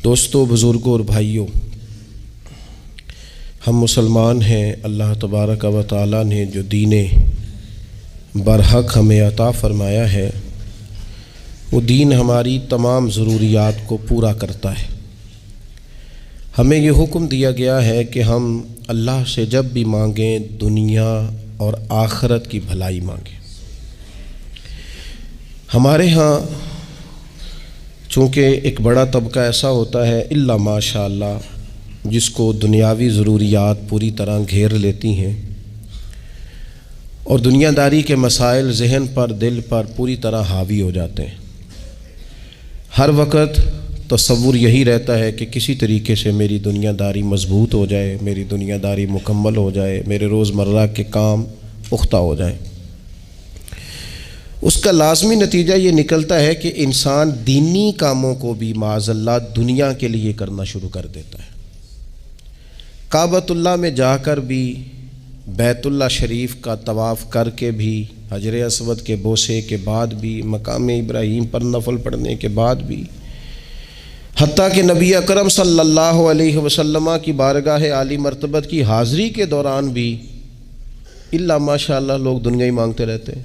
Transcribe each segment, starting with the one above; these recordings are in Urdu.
دوستو، بزرگوں اور بھائیوں، ہم مسلمان ہیں۔ اللہ تبارک و تعالیٰ نے جو دین برحق ہمیں عطا فرمایا ہے، وہ دین ہماری تمام ضروریات کو پورا کرتا ہے۔ ہمیں یہ حکم دیا گیا ہے کہ ہم اللہ سے جب بھی مانگیں دنیا اور آخرت کی بھلائی مانگیں۔ ہمارے ہاں چونکہ ایک بڑا طبقہ ایسا ہوتا ہے الا ماشاء اللہ جس کو دنیاوی ضروریات پوری طرح گھیر لیتی ہیں اور دنیا داری کے مسائل ذہن پر، دل پر پوری طرح حاوی ہو جاتے ہیں۔ ہر وقت تصور یہی رہتا ہے کہ کسی طریقے سے میری دنیا داری مضبوط ہو جائے، میری دنیا داری مکمل ہو جائے، میرے روزمرہ کے کام پختہ ہو جائیں۔ اس کا لازمی نتیجہ یہ نکلتا ہے کہ انسان دینی کاموں کو بھی معاذ اللہ دنیا کے لیے کرنا شروع کر دیتا ہے۔ کعبۃ اللہ میں جا کر بھی، بیت اللہ شریف کا طواف کر کے بھی، حجر اسود کے بوسے کے بعد بھی، مقام ابراہیم پر نفل پڑھنے کے بعد بھی، حتیٰ کہ نبی اکرم صلی اللہ علیہ وسلم کی بارگاہ عالی مرتبت کی حاضری کے دوران بھی الا ماشاء اللہ لوگ دنیا ہی مانگتے رہتے ہیں۔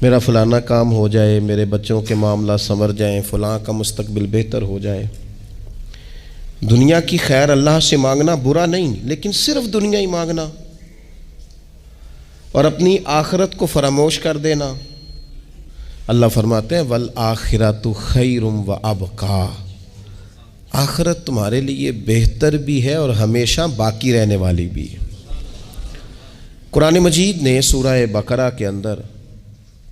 میرا فلانا کام ہو جائے، میرے بچوں کے معاملات سنور جائیں، فلاں کا مستقبل بہتر ہو جائے۔ دنیا کی خیر اللہ سے مانگنا برا نہیں، لیکن صرف دنیا ہی مانگنا اور اپنی آخرت کو فراموش کر دینا۔ اللہ فرماتے ہیں وَالْآخِرَةُ خَيْرٌ وَأَبْقَىٰ، آخرت تمہارے لیے بہتر بھی ہے اور ہمیشہ باقی رہنے والی بھی ہے۔ قرآن مجید نے سورہ بقرہ کے اندر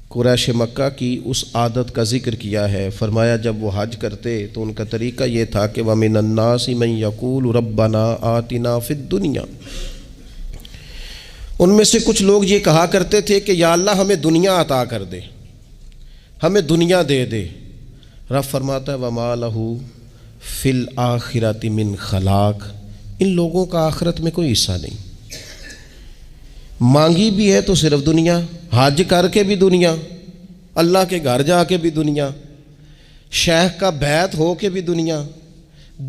قریش مکہ کی اس عادت کا ذکر کیا ہے۔ فرمایا جب وہ حج کرتے تو ان کا طریقہ یہ تھا کہ وَمِنَ النَّاسِ مَن يَقُولُ رَبَّنَا آتِنَا فِي الدُّنْيَا، ان میں سے کچھ لوگ یہ کہا کرتے تھے کہ یا اللہ ہمیں دنیا عطا کر دے، ہمیں دنیا دے دے۔ رب فرماتا ہے وَمَا لَهُ فِي الْآخِرَةِ مِنْ خَلَاقٍ، ان لوگوں کا آخرت میں کوئی حصہ نہیں۔ مانگی بھی ہے تو صرف دنیا، حج کر کے بھی دنیا، اللہ کے گھر جا کے بھی دنیا، شیخ کا بیعت ہو کے بھی دنیا،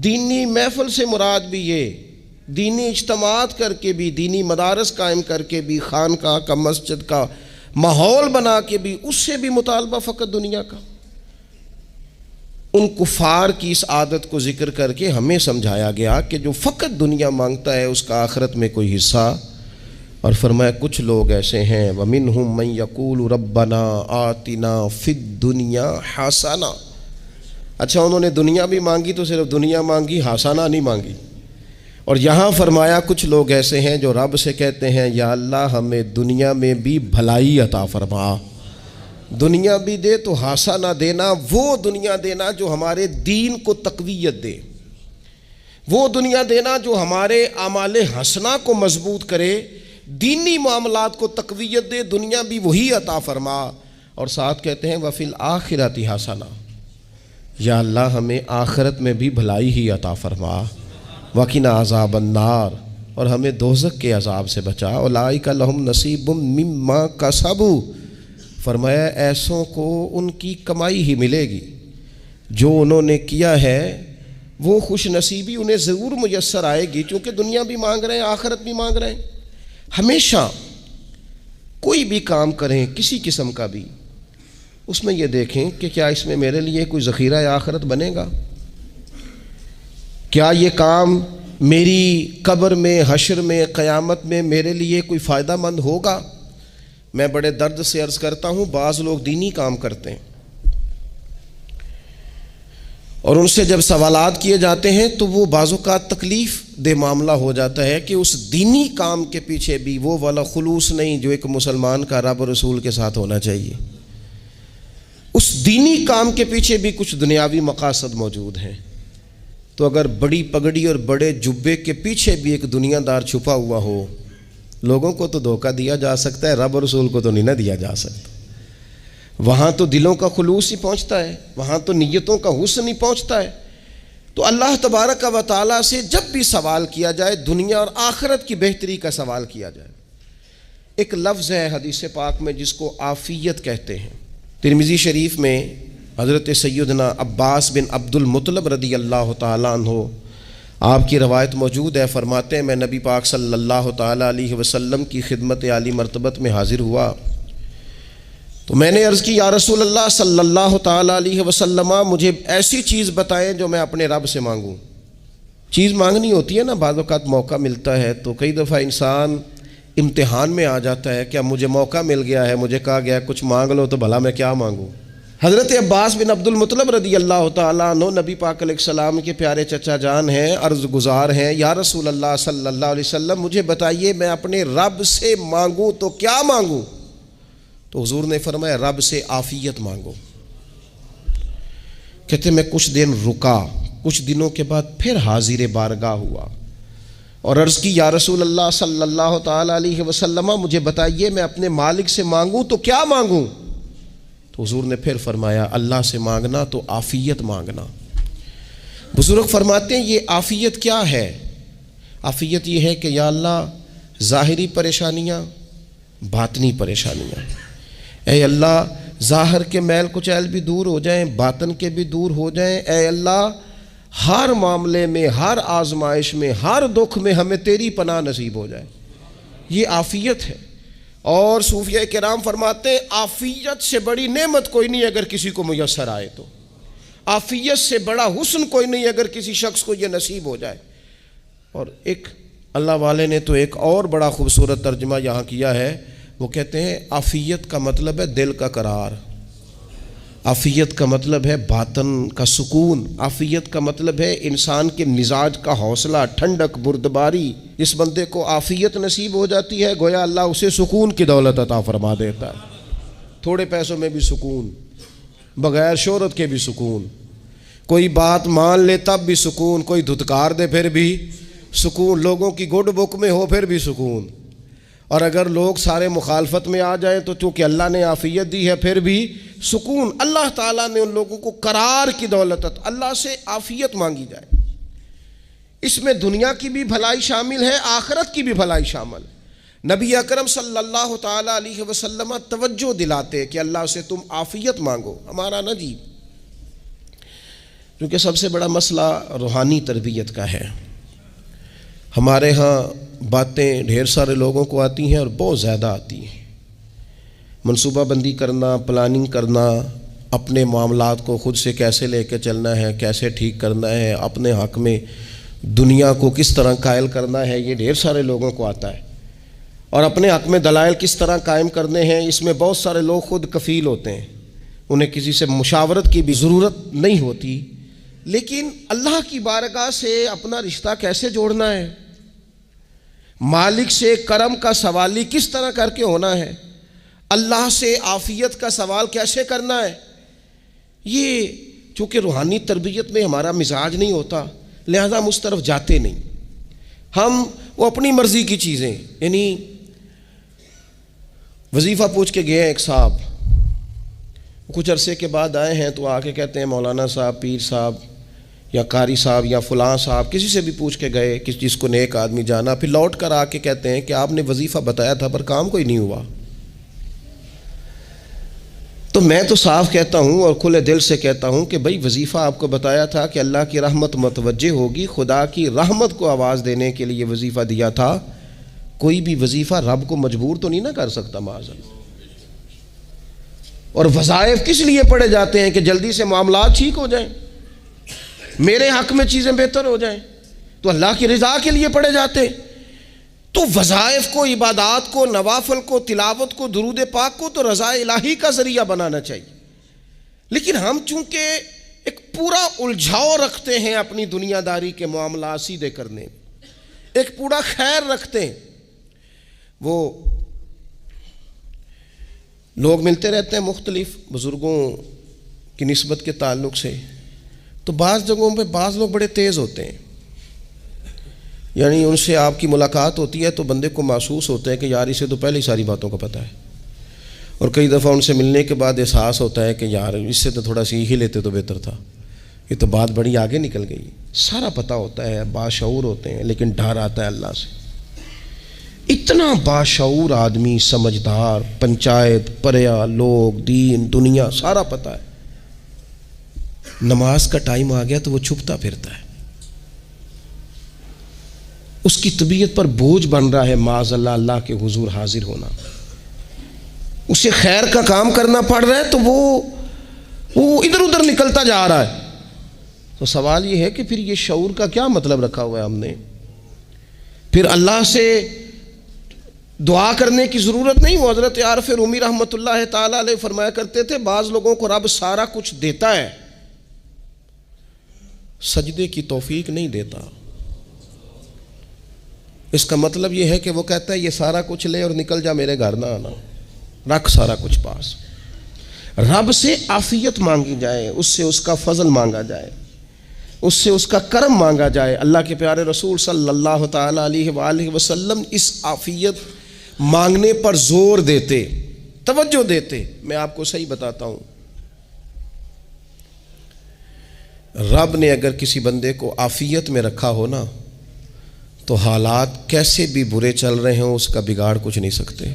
دینی محفل سے مراد بھی یہ، دینی اجتماعات کر کے بھی، دینی مدارس قائم کر کے بھی، خانقاہ کا، مسجد کا ماحول بنا کے بھی، اس سے بھی مطالبہ فقط دنیا کا۔ ان کفار کی اس عادت کو ذکر کر کے ہمیں سمجھایا گیا کہ جو فقط دنیا مانگتا ہے اس کا آخرت میں کوئی حصہ، اور فرمایا کچھ لوگ ایسے ہیں وَمِنْهُمْ مَنْ يَقُولُ رَبَّنَا آتِنَا فِي الدُّنْيَا حَسَنَةً، اچھا انہوں نے دنیا بھی مانگی تو صرف دنیا مانگی، حسنہ نہیں مانگی۔ اور یہاں فرمایا کچھ لوگ ایسے ہیں جو رب سے کہتے ہیں یا اللہ ہمیں دنیا میں بھی بھلائی عطا فرما، دنیا بھی دے تو حسنہ دینا، وہ دنیا دینا جو ہمارے دین کو تقویت دے، وہ دنیا دینا جو ہمارے اعمال حسنہ کو مضبوط کرے، دینی معاملات کو تقویت دے، دنیا بھی وہی عطا فرما۔ اور ساتھ کہتے ہیں وَفِي الْآخِرَةِ حَسَنَةً، یا اللہ ہمیں آخرت میں بھی بھلائی ہی عطا فرما، وَقِنَا عَذَابَ النَّارِ، اور ہمیں دوزخ کے عذاب سے بچا، اولئک لہم نصیب مما کسبوا، فرمایا ایسوں کو ان کی کمائی ہی ملے گی، جو انہوں نے کیا ہے وہ خوش نصیبی انہیں ضرور میسر آئے گی، چونکہ دنیا بھی مانگ رہے ہیں، آخرت بھی مانگ رہے ہیں۔ ہمیشہ کوئی بھی کام کریں کسی قسم کا بھی، اس میں یہ دیکھیں کہ کیا اس میں میرے لیے کوئی ذخیرہ آخرت بنے گا، کیا یہ کام میری قبر میں، حشر میں، قیامت میں میرے لیے کوئی فائدہ مند ہوگا۔ میں بڑے درد سے عرض کرتا ہوں بعض لوگ دینی کام کرتے ہیں اور ان سے جب سوالات کیے جاتے ہیں تو وہ بعض اوقات تکلیف دہ معاملہ ہو جاتا ہے کہ اس دینی کام کے پیچھے بھی وہ والا خلوص نہیں جو ایک مسلمان کا رب و رسول کے ساتھ ہونا چاہیے، اس دینی کام کے پیچھے بھی کچھ دنیاوی مقاصد موجود ہیں۔ تو اگر بڑی پگڑی اور بڑے جبے کے پیچھے بھی ایک دنیا دار چھپا ہوا ہو، لوگوں کو تو دھوکہ دیا جا سکتا ہے، رب و رسول کو تو نہیں نہ دیا جا سکتا۔ وہاں تو دلوں کا خلوص ہی پہنچتا ہے، وہاں تو نیتوں کا حسن ہی پہنچتا ہے۔ تو اللہ تبارک و تعالیٰ سے جب بھی سوال کیا جائے دنیا اور آخرت کی بہتری کا سوال کیا جائے۔ ایک لفظ ہے حدیث پاک میں جس کو عافیت کہتے ہیں، ترمذی شریف میں حضرت سیدنا عباس بن عبد المطلب رضی اللہ تعالیٰ عنہ، آپ کی روایت موجود ہے، فرماتے ہیں میں نبی پاک صلی اللہ تعالیٰ علیہ وسلم کی خدمت عالی مرتبت میں حاضر ہوا تو میں نے عرض کی یا رسول اللہ صلی اللہ تعالیٰ علیہ وسلم، مجھے ایسی چیز بتائیں جو میں اپنے رب سے مانگوں۔ چیز مانگنی ہوتی ہے نا، بعض اوقات موقع ملتا ہے تو کئی دفعہ انسان امتحان میں آ جاتا ہے کہ اب مجھے موقع مل گیا ہے، مجھے کہا گیا کچھ مانگ لو تو بھلا میں کیا مانگوں۔ حضرت عباس بن عبد المطلب رضی اللہ تعالیٰ عنہ نبی پاک علیہ السلام کے پیارے چچا جان ہیں، عرض گزار ہیں یا رسول اللہ صلی اللہ علیہ وسلم، مجھے بتائیے میں اپنے رب سے مانگوں تو کیا مانگوں؟ تو حضور نے فرمایا رب سے عافیت مانگو۔ کہتے میں کچھ دن رکا، کچھ دنوں کے بعد پھر حاضر بارگاہ ہوا اور عرض کی یا رسول اللہ صلی اللہ تعالیٰ علیہ وسلم، مجھے بتائیے میں اپنے مالک سے مانگوں تو کیا مانگوں؟ تو حضور نے پھر فرمایا اللہ سے مانگنا تو عافیت مانگنا۔ بزرگ فرماتے ہیں یہ عافیت کیا ہے؟ عافیت یہ ہے کہ یا اللہ ظاہری پریشانیاں، باطنی پریشانیاں، اے اللہ ظاہر کے میل کچیل بھی دور ہو جائیں، باطن کے بھی دور ہو جائیں، اے اللہ ہر معاملے میں، ہر آزمائش میں، ہر دکھ میں ہمیں تیری پناہ نصیب ہو جائے، یہ عافیت ہے۔ اور صوفیہ کرام فرماتے ہیں عافیت سے بڑی نعمت کوئی نہیں اگر کسی کو میسر آئے تو، عافیت سے بڑا حسن کوئی نہیں اگر کسی شخص کو یہ نصیب ہو جائے۔ اور ایک اللہ والے نے تو ایک اور بڑا خوبصورت ترجمہ یہاں کیا ہے، وہ کہتے ہیں عافیت کا مطلب ہے دل کا قرار، عافیت کا مطلب ہے باطن کا سکون، عافیت کا مطلب ہے انسان کے مزاج کا حوصلہ، ٹھنڈک، بردباری۔ اس بندے کو عافیت نصیب ہو جاتی ہے گویا اللہ اسے سکون کی دولت عطا فرما دیتا ہے، تھوڑے پیسوں میں بھی سکون، بغیر شہرت کے بھی سکون، کوئی بات مان لے تب بھی سکون، کوئی دھتکار دے پھر بھی سکون، لوگوں کی گڈ بک میں ہو پھر بھی سکون، اور اگر لوگ سارے مخالفت میں آ جائیں تو چونکہ اللہ نے عافیت دی ہے پھر بھی سکون۔ اللہ تعالیٰ نے ان لوگوں کو قرار کی دولت، اللہ سے عافیت مانگی جائے، اس میں دنیا کی بھی بھلائی شامل ہے، آخرت کی بھی بھلائی شامل۔ نبی اکرم صلی اللہ تعالیٰ علیہ وسلم توجہ دلاتے کہ اللہ سے تم عافیت مانگو۔ ہمارا نا جی، کیونکہ سب سے بڑا مسئلہ روحانی تربیت کا ہے، ہمارے ہاں باتیں ڈھیر سارے لوگوں کو آتی ہیں اور بہت زیادہ آتی ہیں، منصوبہ بندی کرنا، پلاننگ کرنا، اپنے معاملات کو خود سے کیسے لے کے چلنا ہے، کیسے ٹھیک کرنا ہے، اپنے حق میں دنیا کو کس طرح قائل کرنا ہے، یہ ڈھیر سارے لوگوں کو آتا ہے، اور اپنے حق میں دلائل کس طرح قائم کرنے ہیں، اس میں بہت سارے لوگ خود کفیل ہوتے ہیں، انہیں کسی سے مشاورت کی بھی ضرورت نہیں ہوتی۔ لیکن اللہ کی بارگاہ سے اپنا رشتہ کیسے جوڑنا ہے، مالک سے کرم کا سوالی کس طرح کر کے ہونا ہے، اللہ سے عافیت کا سوال کیسے کرنا ہے، یہ چونکہ روحانی تربیت میں ہمارا مزاج نہیں ہوتا لہذا ہم اس طرف جاتے نہیں، ہم وہ اپنی مرضی کی چیزیں، یعنی وظیفہ پوچھ کے گئے ہیں ایک صاحب، کچھ عرصے کے بعد آئے ہیں تو آ کے کہتے ہیں مولانا صاحب، پیر صاحب یا قاری صاحب یا فلاں صاحب، کسی سے بھی پوچھ کے گئے، کس چیز کو نیک آدمی جانا، پھر لوٹ کر آ کے کہتے ہیں کہ آپ نے وظیفہ بتایا تھا پر کام کوئی نہیں ہوا۔ تو میں تو صاف کہتا ہوں اور کھلے دل سے کہتا ہوں کہ بھئی وظیفہ آپ کو بتایا تھا کہ اللہ کی رحمت متوجہ ہوگی، خدا کی رحمت کو آواز دینے کے لیے وظیفہ دیا تھا، کوئی بھی وظیفہ رب کو مجبور تو نہیں نہ کر سکتا معاذ اللہ۔ اور وظائف کس لیے پڑھے جاتے ہیں کہ جلدی سے معاملات ٹھیک ہو جائیں، میرے حق میں چیزیں بہتر ہو جائیں، تو اللہ کی رضا کے لیے پڑھے جاتے ہیں۔ تو وظائف کو، عبادات کو، نوافل کو، تلاوت کو، درود پاک کو تو رضا الہی کا ذریعہ بنانا چاہیے، لیکن ہم چونکہ ایک پورا الجھاؤ رکھتے ہیں اپنی دنیا داری کے معاملات سیدھے کرنے میں، ایک پورا خیر رکھتے ہیں۔ وہ لوگ ملتے رہتے ہیں مختلف بزرگوں کی نسبت کے تعلق سے، تو بعض جگہوں پہ بعض لوگ بڑے تیز ہوتے ہیں، یعنی ان سے آپ کی ملاقات ہوتی ہے تو بندے کو محسوس ہوتا ہے کہ یار اسے تو پہلے ہی ساری باتوں کا پتہ ہے، اور کئی دفعہ ان سے ملنے کے بعد احساس ہوتا ہے کہ یار اس سے تو تھوڑا سیکھ ہی لیتے تو بہتر تھا، یہ تو بات بڑی آگے نکل گئی۔ سارا پتہ ہوتا ہے، باشعور ہوتے ہیں، لیکن ڈر آتا ہے اللہ سے۔ اتنا باشعور آدمی، سمجھدار، پنچایت، پریا، لوگ، دین، دنیا سارا پتہ ہے، نماز کا ٹائم آ گیا تو وہ چھپتا پھرتا ہے، اس کی طبیعت پر بوجھ بن رہا ہے معاذ اللہ اللہ کے حضور حاضر ہونا، اسے خیر کا کام کرنا پڑ رہا ہے تو وہ ادھر ادھر نکلتا جا رہا ہے۔ تو سوال یہ ہے کہ پھر یہ شعور کا کیا مطلب رکھا ہوا ہے ہم نے؟ پھر اللہ سے دعا کرنے کی ضرورت نہیں۔ وہ حضرت عارف رومی رحمۃ اللہ تعالی علیہ فرمایا کرتے تھے بعض لوگوں کو رب سارا کچھ دیتا ہے، سجدے کی توفیق نہیں دیتا۔ اس کا مطلب یہ ہے کہ وہ کہتا ہے یہ سارا کچھ لے اور نکل جا، میرے گھر نہ آنا، رکھ سارا کچھ پاس۔ رب سے عافیت مانگی جائے، اس سے اس کا فضل مانگا جائے، اس سے اس کا کرم مانگا جائے۔ اللہ کے پیارے رسول صلی اللہ تعالی علیہ وآلہ وسلم اس عافیت مانگنے پر زور دیتے، توجہ دیتے۔ میں آپ کو صحیح بتاتا ہوں، رب نے اگر کسی بندے کو عافیت میں رکھا ہو نا تو حالات کیسے بھی برے چل رہے ہوں اس کا بگاڑ کچھ نہیں سکتے۔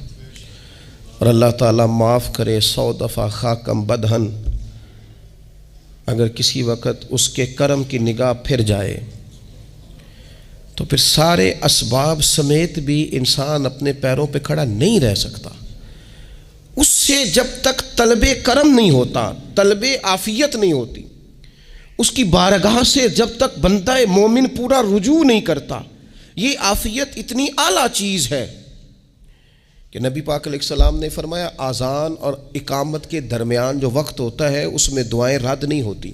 اور اللہ تعالیٰ معاف کرے، 100 دفعہ خاکم بدہن، اگر کسی وقت اس کے کرم کی نگاہ پھر جائے تو پھر سارے اسباب سمیت بھی انسان اپنے پیروں پہ کھڑا نہیں رہ سکتا۔ اس سے جب تک طلب کرم نہیں ہوتا، طلب عافیت نہیں ہوتی، اس کی بارگاہ سے جب تک بندہ مومن پورا رجوع نہیں کرتا، یہ عافیت اتنی اعلیٰ چیز ہے کہ نبی پاک علیہ السلام نے فرمایا اذان اور اقامت کے درمیان جو وقت ہوتا ہے اس میں دعائیں رد نہیں ہوتی۔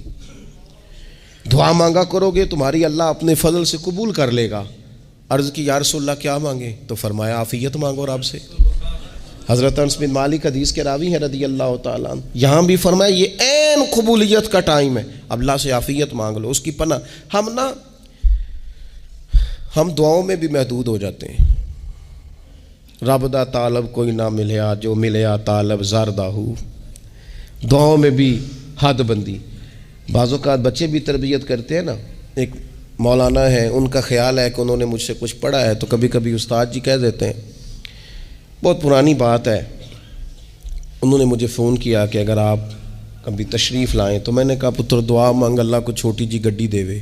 دعا مانگا کرو گے تمہاری اللہ اپنے فضل سے قبول کر لے گا۔ عرض کی یا رسول اللہ کیا مانگے؟ تو فرمایا عافیت مانگو رب سے۔ حضرت انس بن مالک حدیث کے راوی ہیں رضی اللہ تعالیٰ عنہ، یہاں بھی فرمایا یہ عین قبولیت کا ٹائم ہے، اب اللہ سے عافیت مانگ لو، اس کی پناہ۔ ہم دعاؤں میں بھی محدود ہو جاتے ہیں۔ رب دا طالب کوئی نہ ملیا، جو ملیا طالب زردہ ہو، دعاؤں میں بھی حد بندی۔ بعض اوقات بچے بھی تربیت کرتے ہیں نا، ایک مولانا ہے، ان کا خیال ہے کہ انہوں نے مجھ سے کچھ پڑھا ہے تو کبھی کبھی استاد جی کہہ دیتے ہیں، بہت پرانی بات ہے، انہوں نے مجھے فون کیا کہ اگر آپ کبھی تشریف لائیں، تو میں نے کہا پتر دعا مانگ اللہ کو چھوٹی جی گڈی دے وے۔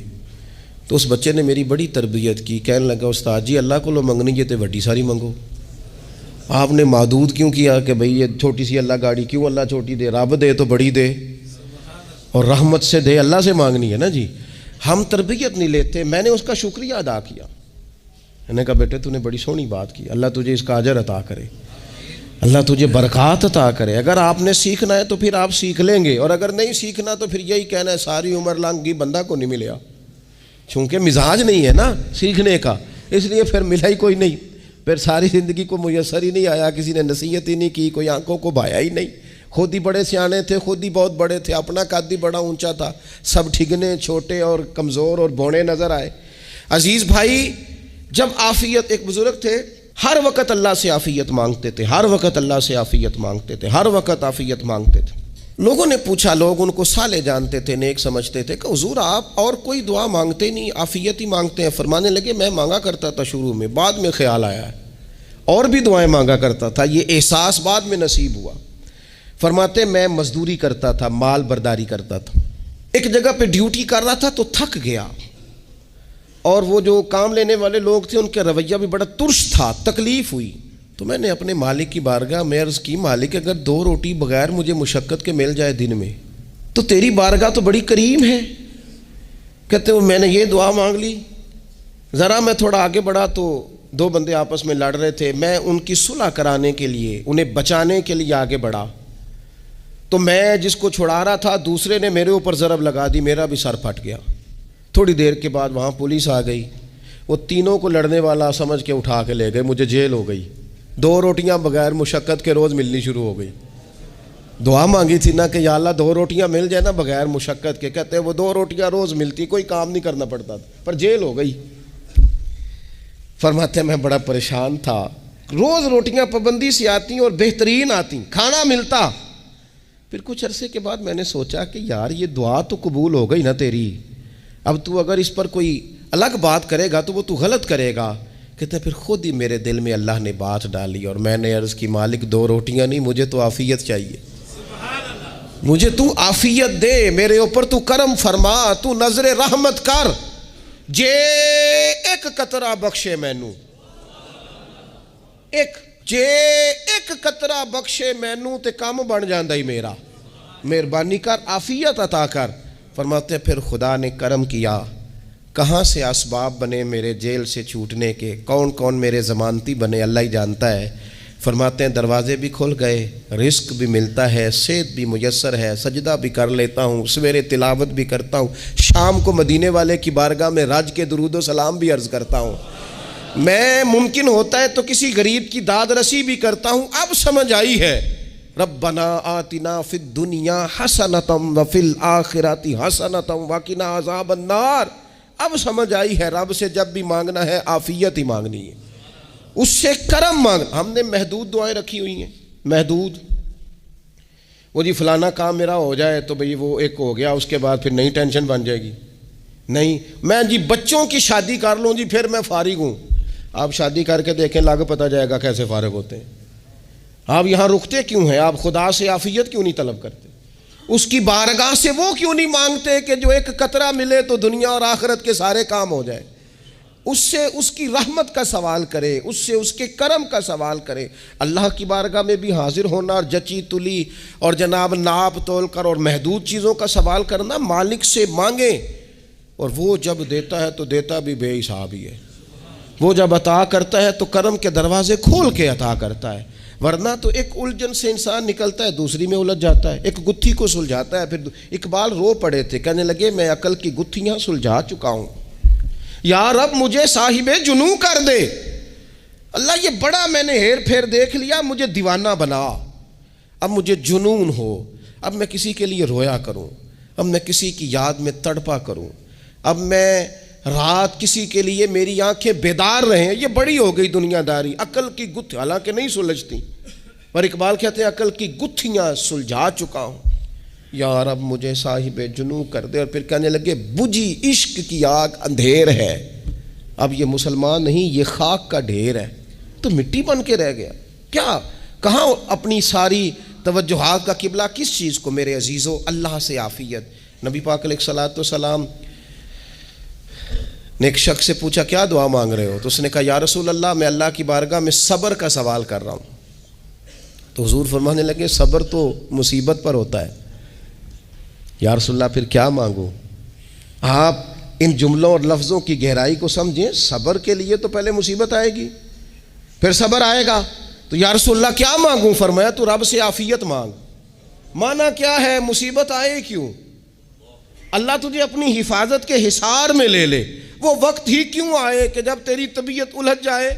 تو اس بچے نے میری بڑی تربیت کی، کہنے لگا استاد جی اللہ کو لو منگنی ہے تو وڈی ساری منگو، آپ نے محدود کیوں کیا کہ بھئی یہ چھوٹی سی اللہ گاڑی کیوں اللہ چھوٹی دے، رب دے تو بڑی دے اور رحمت سے دے، اللہ سے مانگنی ہے نا جی۔ ہم تربیت نہیں لیتے۔ میں نے اس کا شکریہ ادا کیا، میں نے کہا بیٹے تو نے بڑی سونی بات کی، اللہ تجھے اس کا اجر عطا کرے، اللہ تجھے برکات عطا کرے۔ اگر آپ نے سیکھنا ہے تو پھر آپ سیکھ لیں گے، اور اگر نہیں سیکھنا تو پھر یہی کہنا ہے ساری عمر لانگی بندہ کو نہیں ملیا، چونکہ مزاج نہیں ہے نا سیکھنے کا، اس لیے پھر ملا ہی کوئی نہیں، پھر ساری زندگی کو میسر ہی نہیں آیا، کسی نے نصیحت ہی نہیں کی، کوئی آنکھوں کو بھایا ہی نہیں، خود ہی بڑے سیانے تھے، خود ہی بہت بڑے تھے، اپنا قد ہی بڑا اونچا تھا، سب ٹھگنے چھوٹے اور کمزور اور بونے نظر آئے۔ عزیز بھائی، جب عافیت، ایک بزرگ تھے ہر وقت اللہ سے عافیت مانگتے تھے، ہر وقت اللہ سے عافیت مانگتے تھے، ہر وقت عافیت مانگتے تھے۔ لوگوں نے پوچھا، لوگ ان کو صالح جانتے تھے، نیک سمجھتے تھے کہ حضور آپ اور کوئی دعا مانگتے نہیں، عافیت ہی مانگتے ہیں۔ فرمانے لگے میں مانگا کرتا تھا شروع میں، بعد میں خیال آیا ہے اور بھی دعائیں مانگا کرتا تھا، یہ احساس بعد میں نصیب ہوا۔ فرماتے میں مزدوری کرتا تھا، مال برداری کرتا تھا، ایک جگہ پہ ڈیوٹی کر رہا تھا تو تھک گیا، اور وہ جو کام لینے والے لوگ تھے ان کا رویہ بھی بڑا ترش تھا، تکلیف ہوئی، تو میں نے اپنے مالک کی بارگاہ میں عرض کی مالک اگر 2 روٹی بغیر مجھے مشقت کے مل جائے دن میں تو تیری بارگاہ تو بڑی کریم ہے۔ کہتے ہیں میں نے یہ دعا مانگ لی، ذرا میں تھوڑا آگے بڑھا تو 2 بندے آپس میں لڑ رہے تھے، میں ان کی صلح کرانے کے لیے، انہیں بچانے کے لیے آگے بڑھا، تو میں جس کو چھڑا رہا تھا دوسرے نے میرے اوپر ضرب لگا دی، میرا بھی سر پھٹ گیا۔ تھوڑی دیر کے بعد وہاں پولیس آ گئی، وہ تینوں کو لڑنے والا سمجھ کے اٹھا کے لے گئے، مجھے جیل ہو گئی۔ 2 روٹیاں بغیر مشقت کے روز ملنی شروع ہو گئی۔ دعا مانگی تھی نا کہ یا اللہ 2 روٹیاں مل جائے نا بغیر مشقت کے، کہتے ہیں وہ 2 روٹیاں روز ملتی، کوئی کام نہیں کرنا پڑتا تھا، پر جیل ہو گئی۔ فرماتے ہیں میں بڑا پریشان تھا، روز روٹیاں پابندی سے آتی اور بہترین آتی، کھانا ملتا۔ پھر کچھ عرصے کے بعد میں نے سوچا کہ یار یہ دعا تو قبول ہو گئی نا تیری، اب تو اگر اس پر کوئی الگ بات کرے گا تو وہ تو غلط کرے گا۔ کہتے ہیں پھر خود ہی میرے دل میں اللہ نے بات ڈالی اور میں نے عرض کی مالک 2 روٹیاں نہیں، مجھے تو عافیت چاہیے، مجھے تو عافیت دے، میرے اوپر تو کرم فرما، تو نظر رحمت کر، جے ایک قطرہ بخشے مینوں، ایک قطرہ بخشے مینوں تے کام بن جاندا ہی میرا، مہربانی کر عافیت عطا کر۔ فرماتے ہیں پھر خدا نے کرم کیا، کہاں سے اسباب بنے میرے جیل سے چھوٹنے کے، کون کون میرے ضمانتی بنے اللہ ہی جانتا ہے۔ فرماتے ہیں دروازے بھی کھل گئے، رزق بھی ملتا ہے، صحت بھی میسر ہے، سجدہ بھی کر لیتا ہوں، سویرے تلاوت بھی کرتا ہوں، شام کو مدینے والے کی بارگاہ میں رج کے درود و سلام بھی عرض کرتا ہوں، میں ممکن ہوتا ہے تو کسی غریب کی داد رسی بھی کرتا ہوں۔ اب سمجھ آئی ہے، ربنا آتنا فی الدنیا حسنۃ وفی الآخرۃ حسنۃ وقنا عذاب النار۔ اب سمجھ آئی ہے رب سے جب بھی مانگنا ہے عافیت ہی مانگنی ہے، اس سے کرم مانگنا۔ ہم نے محدود دعائیں رکھی ہوئی ہیں، محدود، وہ جی فلانا کام میرا ہو جائے تو بھئی وہ ایک ہو گیا، اس کے بعد پھر نئی ٹینشن بن جائے گی، نہیں میں جی بچوں کی شادی کر لوں جی پھر میں فارغ ہوں۔ آپ شادی کر کے دیکھیں لاگ پتہ جائے گا کیسے فارغ ہوتے ہیں۔ آپ یہاں رکتے کیوں ہیں؟ آپ خدا سے عافیت کیوں نہیں طلب کرتے؟ اس کی بارگاہ سے وہ کیوں نہیں مانگتے کہ جو ایک قطرہ ملے تو دنیا اور آخرت کے سارے کام ہو جائے؟ اس سے اس کی رحمت کا سوال کرے، اس سے اس کے کرم کا سوال کرے۔ اللہ کی بارگاہ میں بھی حاضر ہونا اور جچی تلی اور جناب ناپ تول کر اور محدود چیزوں کا سوال کرنا، مالک سے مانگیں، اور وہ جب دیتا ہے تو دیتا بھی بے حساب ہی ہے۔ وہ جب عطا کرتا ہے تو کرم کے دروازے کھول کے عطا کرتا ہے، ورنہ تو ایک الجھن سے انسان نکلتا ہے دوسری میں الجھ جاتا ہے، ایک گتھی کو سلجھاتا ہے۔ پھر اقبال رو پڑے تھے، کہنے لگے میں عقل کی گتھیاں سلجھا چکا ہوں، یا رب مجھے صاحب جنوں کر دے۔ اللہ یہ بڑا میں نے ہیر پھیر دیکھ لیا، مجھے دیوانہ بنا، اب مجھے جنون ہو، اب میں کسی کے لیے رویا کروں، اب میں کسی کی یاد میں تڑپا کروں، اب میں رات کسی کے لیے میری آنکھیں بیدار رہیں۔ یہ بڑی ہو گئی دنیا داری، عقل کی گتھی حالانکہ نہیں سلجھتی، پر اقبال کہتے ہیں عقل کی گتھیاں سلجھا چکا ہوں، یا رب مجھے صاحب جنوں کر دے۔ اور پھر کہنے لگے بجھی عشق کی آگ اندھیر ہے، اب یہ مسلمان نہیں یہ خاک کا ڈھیر ہے، تو مٹی بن کے رہ گیا۔ کیا کہاں اپنی ساری توجہات کا قبلہ کس چیز کو؟ میرے عزیزو اللہ سے عافیت۔ نبی پاک علیہ الصلوۃ والسلام نے ایک شخص سے پوچھا کیا دعا مانگ رہے ہو؟ تو اس نے کہا یا رسول اللہ میں اللہ کی بارگاہ میں صبر کا سوال کر رہا ہوں۔ تو حضور فرمانے لگے صبر تو مصیبت پر ہوتا ہے۔ یا رسول اللہ پھر کیا مانگوں؟ آپ ان جملوں اور لفظوں کی گہرائی کو سمجھیں، صبر کے لیے تو پہلے مصیبت آئے گی پھر صبر آئے گا، تو یا رسول اللہ کیا مانگوں؟ فرمایا تو رب سے عافیت مانگ۔ مانا کیا ہے؟ مصیبت آئے کیوں؟ اللہ تجھے اپنی حفاظت کے حصار میں لے لے، وہ وقت ہی کیوں آئے کہ جب تیری طبیعت الجھ جائے،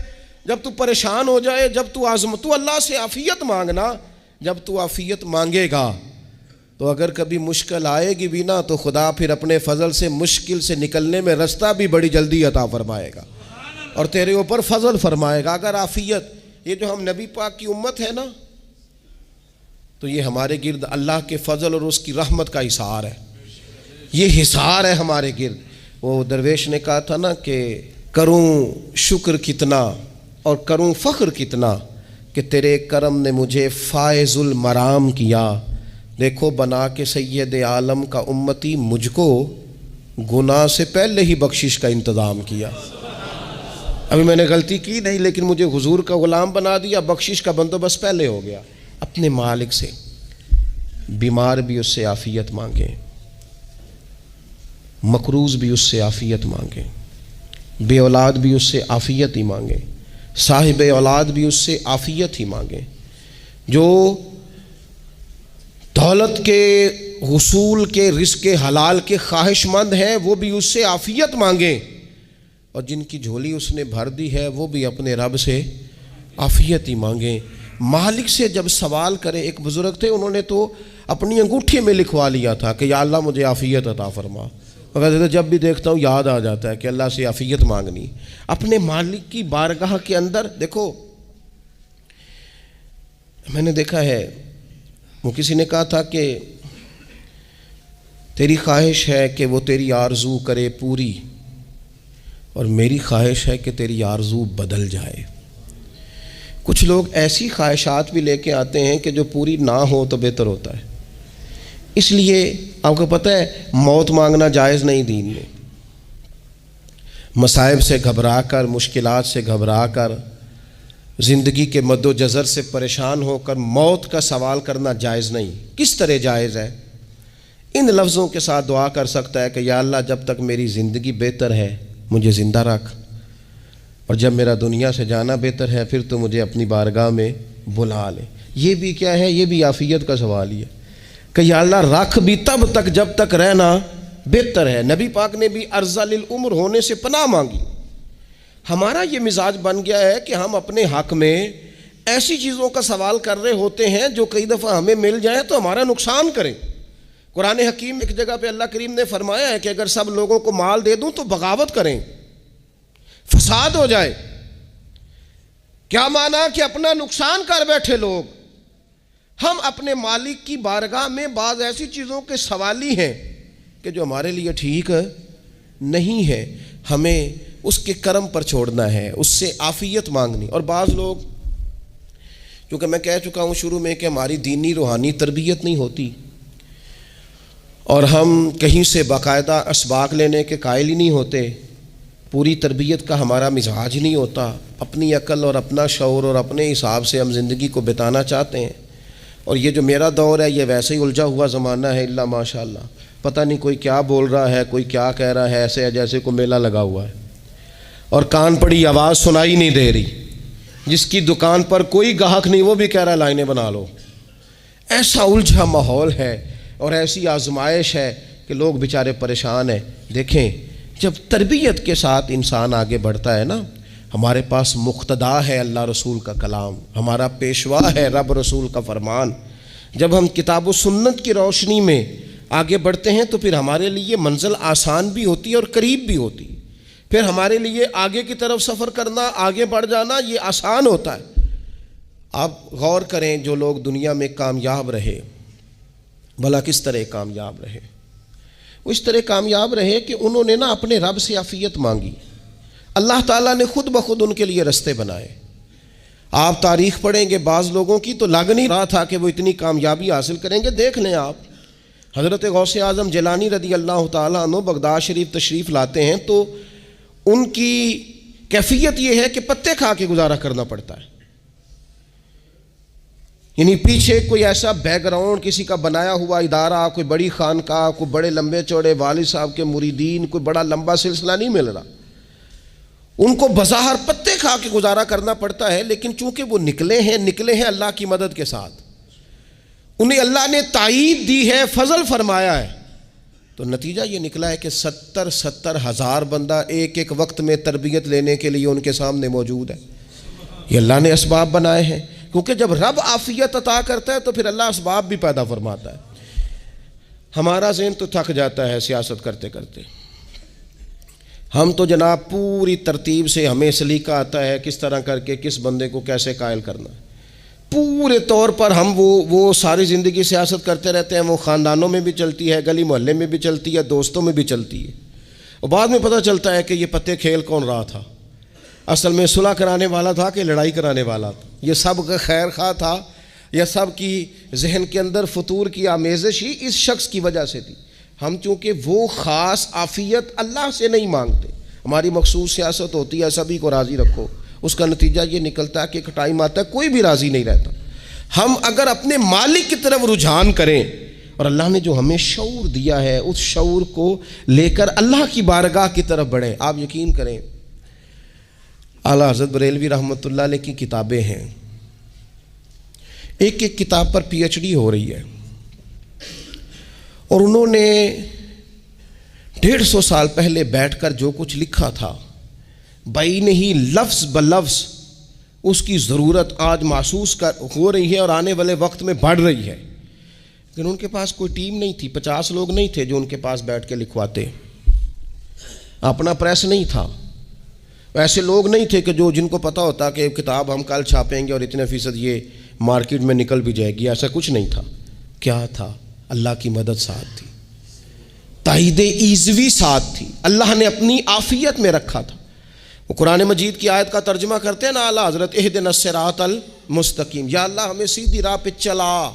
جب تو پریشان ہو جائے، جب تو تو اللہ سے عافیت مانگنا۔ جب تو عافیت مانگے گا تو اگر کبھی مشکل آئے گی بھی نا، تو خدا پھر اپنے فضل سے مشکل سے نکلنے میں رستہ بھی بڑی جلدی عطا فرمائے گا اور تیرے اوپر فضل فرمائے گا۔ اگر عافیت، یہ جو ہم نبی پاک کی امت ہے نا، تو یہ ہمارے گرد اللہ کے فضل اور اس کی رحمت کا حصار ہے، یہ حصار ہے ہمارے گرد۔ وہ درویش نے کہا تھا نا کہ کروں شکر کتنا اور کروں فخر کتنا کہ تیرے کرم نے مجھے فائز المرام کیا، دیکھو بنا کے سید عالم کا امتی مجھ کو گناہ سے پہلے ہی بخشش کا انتظام کیا۔ ابھی میں نے غلطی کی نہیں لیکن مجھے حضور کا غلام بنا دیا، بخشش کا بندوبست پہلے ہو گیا۔ اپنے مالک سے بیمار بھی اس سے عافیت مانگیں، مقروض بھی اس سے عافیت مانگیں، بے اولاد بھی اس سے عافیت ہی مانگیں، صاحب اولاد بھی اس سے عافیت ہی مانگیں، جو دولت کے حصول کے رزق حلال کے خواہش مند ہیں وہ بھی اس سے عافیت مانگیں، اور جن کی جھولی اس نے بھر دی ہے وہ بھی اپنے رب سے عافیت ہی مانگیں۔ مالک سے جب سوال کرے، ایک بزرگ تھے انہوں نے تو اپنی انگوٹھی میں لکھوا لیا تھا کہ یا اللہ مجھے عافیت عطا فرما، مگر جب بھی دیکھتا ہوں یاد آ جاتا ہے کہ اللہ سے عافیت مانگنی۔ اپنے مالک کی بارگاہ کے اندر دیکھو، میں نے دیکھا ہے وہ کسی نے کہا تھا کہ تیری خواہش ہے کہ وہ تیری آرزو کرے پوری، اور میری خواہش ہے کہ تیری آرزو بدل جائے۔ کچھ لوگ ایسی خواہشات بھی لے کے آتے ہیں کہ جو پوری نہ ہو تو بہتر ہوتا ہے، اس لیے آپ کو پتہ ہے موت مانگنا جائز نہیں دین میں. مصائب سے گھبرا کر، مشکلات سے گھبرا کر، زندگی کے مد و جزر سے پریشان ہو کر موت کا سوال کرنا جائز نہیں. کس طرح جائز ہے؟ ان لفظوں کے ساتھ دعا کر سکتا ہے کہ یا اللہ جب تک میری زندگی بہتر ہے مجھے زندہ رکھ، اور جب میرا دنیا سے جانا بہتر ہے پھر تو مجھے اپنی بارگاہ میں بلا لے. یہ بھی کیا ہے؟ یہ بھی عافیت کا سوال ہی ہے کہ یا اللہ رکھ بھی تب تک جب تک رہنا بہتر ہے. نبی پاک نے بھی ارذل العمر ہونے سے پناہ مانگی. ہمارا یہ مزاج بن گیا ہے کہ ہم اپنے حق میں ایسی چیزوں کا سوال کر رہے ہوتے ہیں جو کئی دفعہ ہمیں مل جائیں تو ہمارا نقصان کریں. قرآن حکیم ایک جگہ پہ اللہ کریم نے فرمایا ہے کہ اگر سب لوگوں کو مال دے دوں تو بغاوت کریں، فساد ہو جائے. کیا مانا؟ کہ اپنا نقصان کر بیٹھے لوگ. ہم اپنے مالک کی بارگاہ میں بعض ایسی چیزوں کے سوالی ہیں کہ جو ہمارے لیے ٹھیک نہیں ہے، ہمیں اس کے کرم پر چھوڑنا ہے، اس سے عافیت مانگنی. اور بعض لوگ، کیونکہ میں کہہ چکا ہوں شروع میں کہ ہماری دینی روحانی تربیت نہیں ہوتی اور ہم کہیں سے باقاعدہ اسباق لینے کے قائل ہی نہیں ہوتے، پوری تربیت کا ہمارا مزاج نہیں ہوتا، اپنی عقل اور اپنا شعور اور اپنے حساب سے ہم زندگی کو بتانا چاہتے ہیں. اور یہ جو میرا دور ہے یہ ویسے ہی الجھا ہوا زمانہ ہے، اللہ ماشاء اللہ، پتہ نہیں کوئی کیا بول رہا ہے، کوئی کیا کہہ رہا ہے، ایسے جیسے کوئی میلہ لگا ہوا ہے اور کان پڑی آواز سنائی نہیں دے رہی. جس کی دکان پر کوئی گاہک نہیں وہ بھی کہہ رہا ہے لائنیں بنا لو. ایسا الجھا ماحول ہے اور ایسی آزمائش ہے کہ لوگ بیچارے پریشان ہیں. دیکھیں جب تربیت کے ساتھ انسان آگے بڑھتا ہے نا، ہمارے پاس مقتدا ہے اللہ رسول کا کلام، ہمارا پیشوا ہے رب رسول کا فرمان. جب ہم کتاب و سنت کی روشنی میں آگے بڑھتے ہیں تو پھر ہمارے لیے منزل آسان بھی ہوتی ہے اور قریب بھی ہوتی ہے. پھر ہمارے لیے آگے کی طرف سفر کرنا، آگے بڑھ جانا یہ آسان ہوتا ہے. آپ غور کریں جو لوگ دنیا میں کامیاب رہے، بھلا کس طرح کامیاب رہے؟ وہ اس طرح کامیاب رہے کہ انہوں نے نا اپنے رب سے عافیت مانگی. اللہ تعالیٰ نے خود بخود ان کے لیے رستے بنائے. آپ تاریخ پڑھیں گے بعض لوگوں کی تو لگ نہیں رہا تھا کہ وہ اتنی کامیابی حاصل کریں گے. دیکھ لیں آپ حضرت غوث اعظم جیلانی رضی اللہ تعالیٰ عنہ بغداد شریف تشریف لاتے ہیں تو ان کی کیفیت یہ ہے کہ پتے کھا کے گزارا کرنا پڑتا ہے. یعنی پیچھے کوئی ایسا بیک گراؤنڈ کسی کا بنایا ہوا ادارہ، کوئی بڑی خانقاہ، کوئی بڑے لمبے چوڑے والد صاحب کے مریدین، کوئی بڑا لمبا سلسلہ نہیں مل رہا. ان کو بظاہر پتے کھا کے گزارا کرنا پڑتا ہے، لیکن چونکہ وہ نکلے ہیں اللہ کی مدد کے ساتھ، انہیں اللہ نے تائید دی ہے، فضل فرمایا ہے، تو نتیجہ یہ نکلا ہے کہ 70 ہزار بندہ ایک ایک وقت میں تربیت لینے کے لیے ان کے سامنے موجود ہے. یہ اللہ نے اسباب بنائے ہیں، کیونکہ جب رب عافیت عطا کرتا ہے تو پھر اللہ اسباب بھی پیدا فرماتا ہے. ہمارا ذہن تو تھک جاتا ہے سیاست کرتے کرتے. ہم تو جناب پوری ترتیب سے ہمیں سلیقہ آتا ہے کس طرح کر کے کس بندے کو کیسے قائل کرنا ہے. پورے طور پر ہم وہ ساری زندگی سیاست کرتے رہتے ہیں. وہ خاندانوں میں بھی چلتی ہے، گلی محلے میں بھی چلتی ہے، دوستوں میں بھی چلتی ہے، اور بعد میں پتہ چلتا ہے کہ یہ پتے کھیل کون رہا تھا، اصل میں صلح کرانے والا تھا کہ لڑائی کرانے والا تھا. یہ سب کا خیر خواہ تھا، یہ سب کی ذہن کے اندر فطور کی آمیزش ہی اس شخص کی وجہ سے تھی. ہم چونکہ وہ خاص عافیت اللہ سے نہیں مانگتے، ہماری مخصوص سیاست ہوتی ہے سبھی کو راضی رکھو. اس کا نتیجہ یہ نکلتا ہے کہ ایک ٹائم آتا ہے کوئی بھی راضی نہیں رہتا. ہم اگر اپنے مالک کی طرف رجحان کریں اور اللہ نے جو ہمیں شعور دیا ہے اس شعور کو لے کر اللہ کی بارگاہ کی طرف بڑھیں. آپ یقین کریں اعلیٰ حضرت بریلوی رحمۃ اللہ علیہ کی کتابیں ہیں، ایک ایک کتاب پر پی ایچ ڈی ہو رہی ہے، اور انہوں نے 150 سال پہلے بیٹھ کر جو کچھ لکھا تھا بئی نہیں لفظ بلفظ اس کی ضرورت آج محسوس ہو رہی ہے اور آنے والے وقت میں بڑھ رہی ہے. لیکن ان کے پاس کوئی ٹیم نہیں تھی، 50 لوگ نہیں تھے جو ان کے پاس بیٹھ کے لکھواتے، اپنا پریس نہیں تھا، ایسے لوگ نہیں تھے کہ جن کو پتہ ہوتا کہ کتاب ہم کل چھاپیں گے اور اتنے فیصد یہ مارکیٹ میں نکل بھی جائے گی. ایسا کچھ نہیں تھا. کیا تھا؟ اللہ کی مدد ساتھ تھی، تائید ایزوی ساتھ تھی، اللہ نے اپنی عافیت میں رکھا تھا. وہ قرآن مجید کی آیت کا ترجمہ کرتے ہیں نا اعلیٰ حضرت اہدنا الصراط المستقیم، یا اللہ ہمیں سیدھی راہ پہ چلا.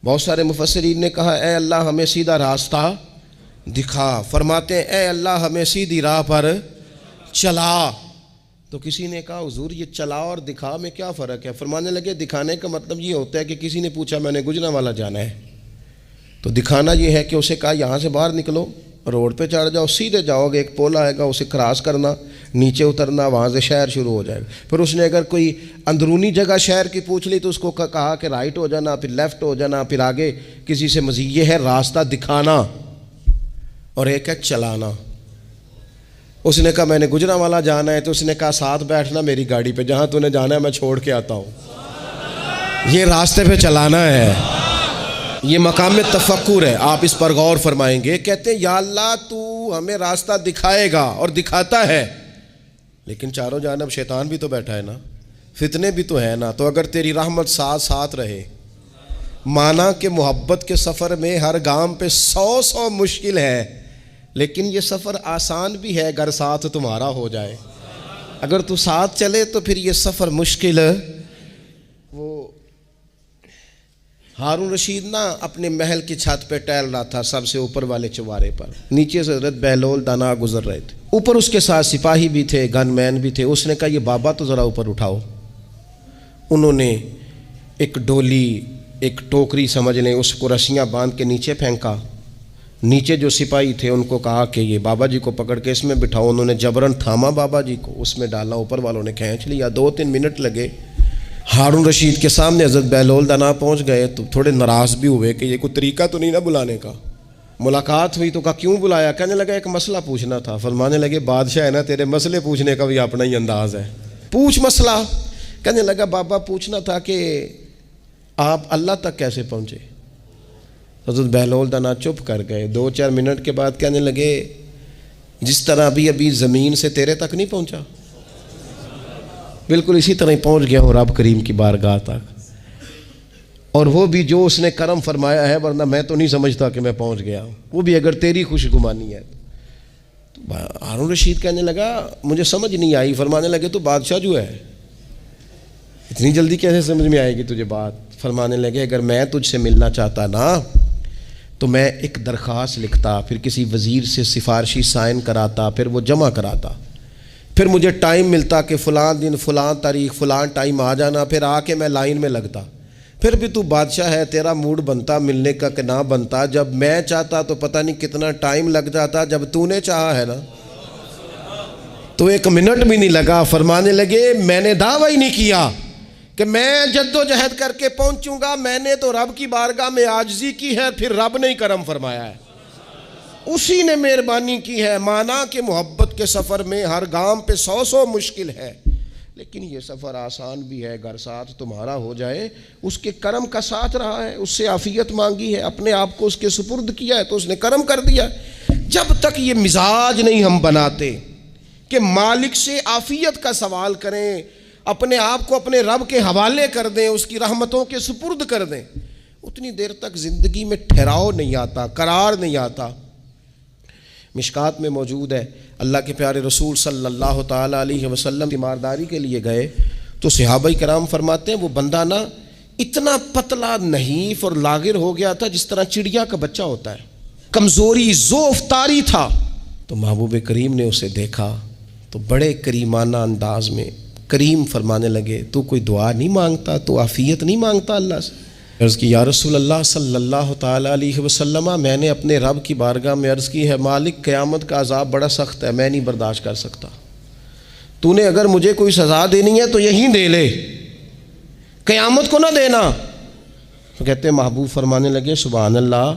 بہت سارے مفسرین نے کہا اے اللہ ہمیں سیدھا راستہ دکھا، فرماتے ہیں اے اللہ ہمیں سیدھی راہ پر چلا۔ تو کسی نے کہا حضور یہ چلا اور دکھا میں کیا فرق ہے؟ فرمانے لگے دکھانے کا مطلب یہ ہوتا ہے کہ کسی نے پوچھا میں نے گجرانوالہ جانا ہے، تو دکھانا یہ ہے کہ اسے کہا یہاں سے باہر نکلو، روڈ پہ چڑھ جاؤ، سیدھے جاؤ گے، ایک پول آئے گا اسے کراس کرنا، نیچے اترنا، وہاں سے شہر شروع ہو جائے گا۔ پھر اس نے اگر کوئی اندرونی جگہ شہر کی پوچھ لی تو اس کو کہا کہ رائٹ ہو جانا، پھر لیفٹ ہو جانا، پھر آگے کسی سے مزید۔ یہ ہے راستہ دکھانا، اور ایک ہے چلانا۔ اس نے کہا میں نے گجرانوالہ جانا ہے، تو اس نے کہا ساتھ بیٹھنا میری گاڑی پہ، جہاں تو نے جانا ہے میں چھوڑ کے آتا ہوں۔ یہ راستے پہ چلانا ہے، یہ مقام تفکر ہے، آپ اس پر غور فرمائیں گے۔ کہتے ہیں یا اللہ تو ہمیں راستہ دکھائے گا اور دکھاتا ہے، لیکن چاروں جانب شیطان بھی تو بیٹھا ہے نا، فتنے بھی تو ہے نا، تو اگر تیری رحمت ساتھ ساتھ رہے، مانا کہ محبت کے سفر میں ہر گام پہ 100 مشکل ہے، لیکن یہ سفر آسان بھی ہے اگر ساتھ تمہارا ہو جائے۔ اگر تو ساتھ چلے تو پھر یہ سفر مشکل ہے۔ وہ ہارون رشید نا اپنے محل کی چھت پہ ٹہل رہا تھا، سب سے اوپر والے چوارے پر، نیچے سے حضرت بہلول دانا گزر رہے تھے، اوپر اس کے ساتھ سپاہی بھی تھے، گن مین بھی تھے۔ اس نے کہا یہ بابا تو ذرا اوپر اٹھاؤ۔ انہوں نے ایک ڈولی، ایک ٹوکری سمجھ لیں، اس کو رسیاں باندھ کے نیچے پھینکا۔ نیچے جو سپاہی تھے ان کو کہا کہ یہ بابا جی کو پکڑ کے اس میں بٹھاؤ۔ انہوں نے جبرن تھاما بابا جی کو، اس میں ڈالا، اوپر والوں نے کھینچ لیا۔ 2-3 منٹ لگے۔ ہارون رشید کے سامنے حضرت بہلول دانا پہنچ گئے تو تھوڑے ناراض بھی ہوئے کہ یہ کوئی طریقہ تو نہیں نا بلانے کا۔ ملاقات ہوئی تو کہا کیوں بلایا؟ کہنے لگا ایک مسئلہ پوچھنا تھا۔ فرمانے لگے بادشاہ ہے نا، تیرے مسئلے پوچھنے کا بھی اپنا ہی انداز ہے، پوچھ مسئلہ۔ کہنے لگا بابا پوچھنا تھا کہ آپ اللہ تک کیسے پہنچے؟ حضرت بہلول دانا چپ کر گئے۔ 2-4 منٹ کے بعد کہنے لگے جس طرح ابھی زمین سے تیرے تک نہیں پہنچا، بالکل اسی طرح ہی پہنچ گیا ہوں رب کریم کی بارگاہ تک، اور وہ بھی جو اس نے کرم فرمایا ہے، ورنہ میں تو نہیں سمجھتا کہ میں پہنچ گیا ہوں، وہ بھی اگر تیری خوش گمانی ہے۔ ہارون رشید کہنے لگا مجھے سمجھ نہیں آئی۔ فرمانے لگے تو بادشاہ جو ہے اتنی جلدی کیسے سمجھ میں آئے گی تجھے بات؟ فرمانے لگے اگر میں تجھ سے ملنا چاہتا نا تو میں ایک درخواست لکھتا، پھر کسی وزیر سے سفارشی سائن کراتا، پھر وہ جمع کراتا، پھر مجھے ٹائم ملتا کہ فلاں دن فلاں تاریخ فلاں ٹائم آ جانا، پھر آ کے میں لائن میں لگتا۔ پھر بھی تو بادشاہ ہے، تیرا موڈ بنتا ملنے کا کہ نہ بنتا؟ جب میں چاہتا تو پتہ نہیں کتنا ٹائم لگ جاتا، جب تو نے چاہا ہے نا تو 1 منٹ بھی نہیں لگا۔ فرمانے لگے میں نے دعویٰ ہی نہیں کیا کہ میں جد و جہد کر کے پہنچوں گا، میں نے تو رب کی بارگاہ میں عاجزی کی ہے، پھر رب نے ہی کرم فرمایا ہے، اسی نے مہربانی کی ہے۔ مانا کہ محبت کے سفر میں ہر گام پہ 100 مشکل ہے، لیکن یہ سفر آسان بھی ہے اگر ساتھ تمہارا ہو جائے۔ اس کے کرم کا ساتھ رہا ہے، اس سے عافیت مانگی ہے، اپنے آپ کو اس کے سپرد کیا ہے تو اس نے کرم کر دیا۔ جب تک یہ مزاج نہیں ہم بناتے کہ مالک سے عافیت کا سوال کریں، اپنے آپ کو اپنے رب کے حوالے کر دیں، اس کی رحمتوں کے سپرد کر دیں، اتنی دیر تک زندگی میں ٹھہراؤ نہیں آتا، قرار نہیں آتا۔ مشکات میں موجود ہے، اللہ کے پیارے رسول صلی اللہ تعالیٰ علیہ وسلم تیمارداری کے لیے گئے تو صحابہ کرام فرماتے ہیں وہ بندہ نا اتنا پتلا نحیف اور لاغر ہو گیا تھا جس طرح چڑیا کا بچہ ہوتا ہے، کمزوری ضعف طاری تھا۔ تو محبوب کریم نے اسے دیکھا تو بڑے کریمانہ انداز میں کریم فرمانے لگے تو کوئی دعا نہیں مانگتا، تو عافیت نہیں مانگتا اللہ سے؟ عرض کی یا رسول اللہ صلی اللہ تعالیٰ علیہ وسلم، میں نے اپنے رب کی بارگاہ میں عرض کی ہے مالک قیامت کا عذاب بڑا سخت ہے، میں نہیں برداشت کر سکتا، تو نے اگر مجھے کوئی سزا دینی ہے تو یہیں دے لے، قیامت کو نہ دینا۔ تو کہتے ہیں محبوب فرمانے لگے سبحان اللہ،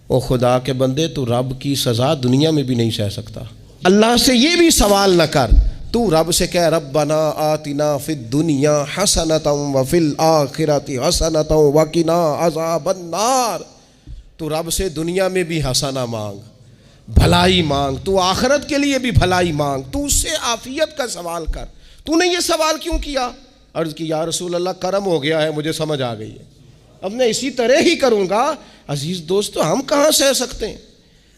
او خدا کے بندے تو رب کی سزا دنیا میں بھی نہیں سہ سکتا، اللہ سے یہ بھی سوال نہ کر، تو رب سے کہہ ربنا آتنا فی الدنیا حسنۃ وفی الآخرۃ حسنۃ وقنا عذاب النار۔ تو رب سے دنیا میں بھی حسنہ مانگ، بھلائی مانگ، تو آخرت کے لیے بھی بھلائی مانگ، تو اس سے عافیت کا سوال کر۔ تو نے یہ سوال کیوں کیا؟ عرض کی یا رسول اللہ کرم ہو گیا ہے، مجھے سمجھ آ گئی ہے، اب میں اسی طرح ہی کروں گا۔ عزیز دوستو ہم کہاں سہ سکتے ہیں؟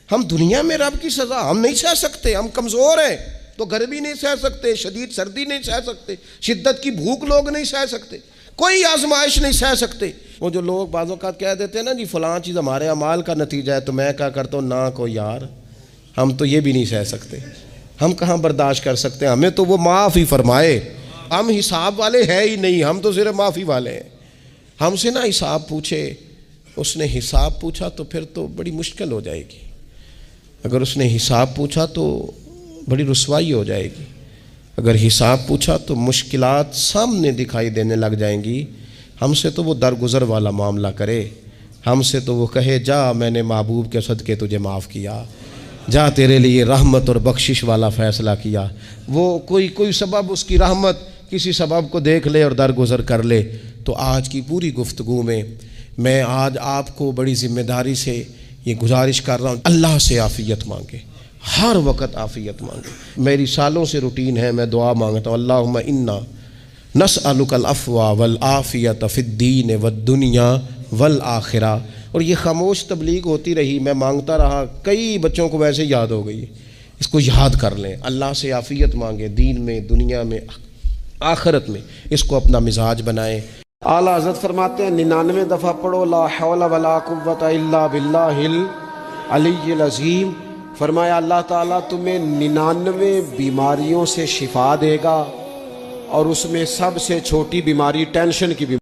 ہم دنیا میں رب کی سزا ہم نہیں سہ سکتے، ہم کمزور ہیں تو گرمی نہیں سہ سکتے، شدید سردی نہیں سہ سکتے، شدت کی بھوک لوگ نہیں سہ سکتے، کوئی آزمائش نہیں سہ سکتے۔ وہ جو لوگ بعض اوقات کہہ دیتے ہیں نا جی فلاں چیز ہمارے اعمال کا نتیجہ ہے، تو میں کیا کرتا ہوں، نہ کو یار ہم تو یہ بھی نہیں سہ سکتے، ہم کہاں برداشت کر سکتے ہیں، ہمیں تو وہ معاف ہی فرمائے، ہم حساب والے ہے ہی نہیں، ہم تو صرف معافی والے ہیں۔ ہم سے نہ حساب پوچھے، اس نے حساب پوچھا تو پھر تو بڑی مشکل ہو جائے گی، اگر اس نے حساب پوچھا تو بڑی رسوائی ہو جائے گی، اگر حساب پوچھا تو مشکلات سامنے دکھائی دینے لگ جائیں گی۔ ہم سے تو وہ درگزر والا معاملہ کرے، ہم سے تو وہ کہے جا میں نے محبوب کے صدقے تجھے معاف کیا، جا تیرے لیے رحمت اور بخشش والا فیصلہ کیا۔ وہ کوئی سبب، اس کی رحمت کسی سبب کو دیکھ لے اور درگزر کر لے۔ تو آج کی پوری گفتگو میں آج آپ کو بڑی ذمہ داری سے یہ گزارش کر رہا ہوں، اللہ سے عافیت مانگے، ہر وقت عافیت مانگے۔ میری سالوں سے روٹین ہے، میں دعا مانگتا ہوں، اللہم انا نسألک العفو والعافیت فی الدین والدنیا والآخرہ۔ اور یہ خاموش تبلیغ ہوتی رہی، میں مانگتا رہا، کئی بچوں کو ویسے یاد ہو گئی، اس کو یاد کر لیں، اللہ سے عافیت مانگے، دین میں، دنیا میں، آخرت میں، اس کو اپنا مزاج بنائیں۔ اعلیٰ حضرت فرماتے ہیں 99 دفعہ پڑھو لا حول ولا قوت الا باللہ العلی العظیم۔ فرمایا اللہ تعالیٰ تمہیں 99 بیماریوں سے شفا دے گا، اور اس میں سب سے چھوٹی بیماری ٹینشن کی بیماری